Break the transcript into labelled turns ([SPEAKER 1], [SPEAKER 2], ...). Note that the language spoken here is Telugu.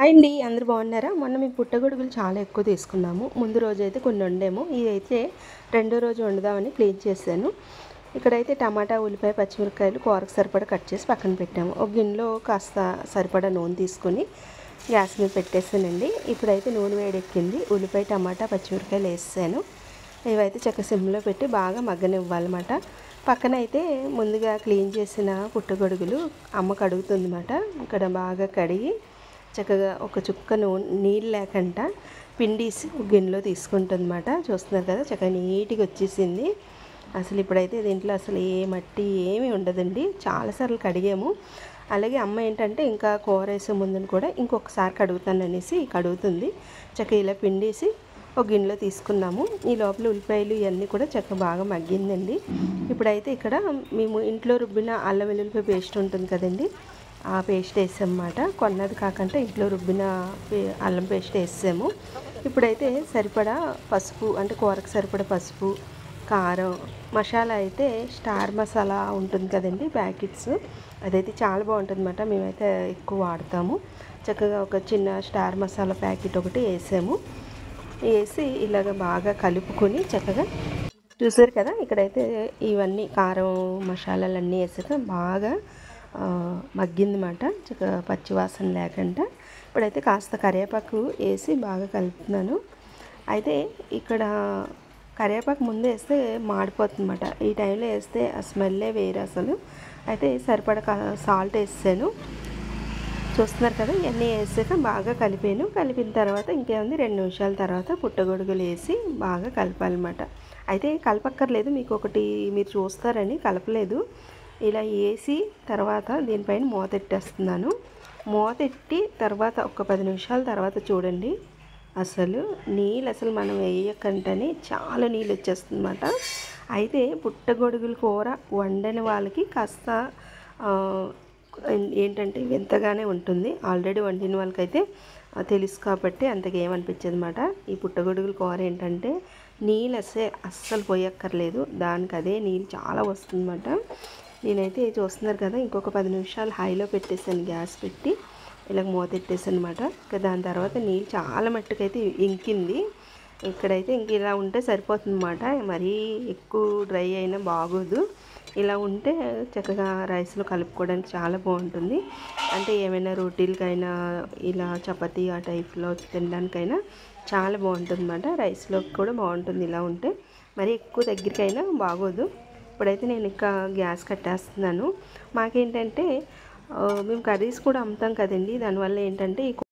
[SPEAKER 1] అండి అందరూ బాగున్నారా? మొన్న మేము పుట్టగొడుగులు చాలా ఎక్కువ తీసుకున్నాము. ముందు రోజైతే కొన్ని వండాము. ఇదైతే రెండో రోజు వండుదామని క్లీన్ చేశాను. ఇక్కడైతే టమాటా, ఉల్లిపాయ, పచ్చిమిరపకాయలు కూరకు సరిపడా కట్ చేసి పక్కన పెట్టాము. ఒక గిన్నెలో కాస్త సరిపడా నూనె తీసుకొని గ్యాస్ మీద పెట్టేసానండి. ఇప్పుడైతే నూనె వేడెక్కింది. ఉల్లిపాయ, టమాటా, పచ్చిమిరపకాయలు వేసాను. ఇవైతే చక్క సిమ్లో పెట్టి బాగా మగ్గనివ్వాలన్నమాట. పక్కన అయితే ముందుగా క్లీన్ చేసిన పుట్టగొడుగులు అమ్మ కడుగుతుందన్నమాట. ఇక్కడ బాగా కడిగి చక్కగా ఒక చుక్క నీళ్ళు లేకుండా పిండిసి గిన్నెలో తీసుకుంటుందన్నమాట. చూస్తున్నారు కదా, చక్కగా నీట్గా వచ్చేసింది. అసలు ఇప్పుడైతే దీంట్లో అసలు ఏ మట్టి ఏమీ ఉండదండి. చాలాసార్లు కడిగాము. అలాగే అమ్మ ఏంటంటే ఇంకా కూర వేసే ముందుని కూడా ఇంకొకసారి కడుగుతాననేసి కడుగుతుంది. చక్కగా ఇలా పిండేసి ఒక గిన్నెలో తీసుకున్నాము. ఈ లోపల ఉల్లిపాయలు ఇవన్నీ కూడా చక్కగా బాగా మగ్గిందండి. ఇప్పుడైతే ఇక్కడ మేము ఇంట్లో రుబ్బిన అల్లం వెల్లుల్లిపాయ పేస్ట్ ఉంటుంది కదండి, ఆ పేస్ట్ వేసామన్నమాట. కొన్నది కాకుండా ఇంట్లో రుబ్బిన అల్లం పేస్ట్ వేసాము. ఇప్పుడైతే సరిపడా పసుపు, అంటే కూరకు సరిపడా పసుపు, కారం, మసాలా అయితే స్టార్ మసాలా ఉంటుంది కదండి ప్యాకెట్స్, అదైతే చాలా బాగుంటుంది అన్నమాట. మేమైతే ఎక్కువ వాడతాము. చక్కగా ఒక చిన్న స్టార్ మసాలా ప్యాకెట్ ఒకటి వేసాము. వేసి ఇలాగ బాగా కలుపుకొని చక్కగా చూసారు కదా, ఇక్కడైతే ఇవన్నీ కారం మసాలాలన్నీ వేసాక బాగా మగ్గిందన్నమాట. చక్కగా పచ్చివాసన లేకుండా. ఇప్పుడైతే కాస్త కరివేపాకు వేసి బాగా కలుపుతున్నాను. అయితే ఇక్కడ కరివేపాకు ముందు వేస్తే మాడిపోతుందన్నమాట. ఈ టైంలో వేస్తే ఆ స్మెల్లే వేరే అసలు. అయితే సరిపడా సాల్ట్ వేసాను. చూస్తున్నారు కదా, ఇవన్నీ వేసాక బాగా కలిపాను. కలిపిన తర్వాత ఇంకేముంది, 2 నిమిషాల తర్వాత పుట్టగొడుగులు వేసి బాగా కలపాలన్నమాట. అయితే కలపక్కర్లేదు, మీకు ఒకటి మీరు చూస్తారని కలపలేదు. ఇలా వేసి తర్వాత దీనిపైన మూతెట్టేస్తున్నాను. మూతెట్టి తర్వాత ఒక 10 నిమిషాల తర్వాత చూడండి, అసలు మనం వేయకంటనే చాలా నీళ్ళు వచ్చేస్తుందన్నమాట. అయితే పుట్టగొడుగుల కూర వండని వాళ్ళకి కాస్త ఏంటంటే వింతగానే ఉంటుంది. ఆల్రెడీ వండిన వాళ్ళకైతే తెలుసు కాబట్టి అంతగా ఏమనిపించదు అన్నమాట. ఈ పుట్టగొడుగుల కూర ఏంటంటే నీళ్ళు అస్సలు పోయక్కర్లేదు, దానికి అదే నీళ్ళు చాలా వస్తుందన్నమాట. నేనైతే చూస్తున్నారు కదా, ఇంకొక 10 నిమిషాలు హైలో పెట్టేసాను, గ్యాస్ పెట్టి ఇలా మూతెట్టేసాను అనమాట. ఇంకా దాని తర్వాత నీళ్ళు చాలా మట్టుకైతే ఇంకింది. ఇక్కడైతే ఇంక ఇలా ఉంటే సరిపోతుందన్నమాట. మరీ ఎక్కువ డ్రై అయినా బాగోదు. ఇలా ఉంటే చక్కగా రైస్లో కలుపుకోవడానికి చాలా బాగుంటుంది. అంటే ఏమైనా రోటీలకైనా ఇలా చపాతీ ఆ టైప్లో తినడానికైనా చాలా బాగుంటుంది అన్నమాట. రైస్లోకి కూడా బాగుంటుంది ఇలా ఉంటే. మరి ఎక్కువ దగ్గరికైనా బాగోదు. ఇప్పుడైతే నేను ఇంకా గ్యాస్ కట్టేస్తున్నాను. మాకేంటంటే మేము కర్రీస్ కూడా అమ్ముతాం కదండి, దానివల్ల ఏంటంటే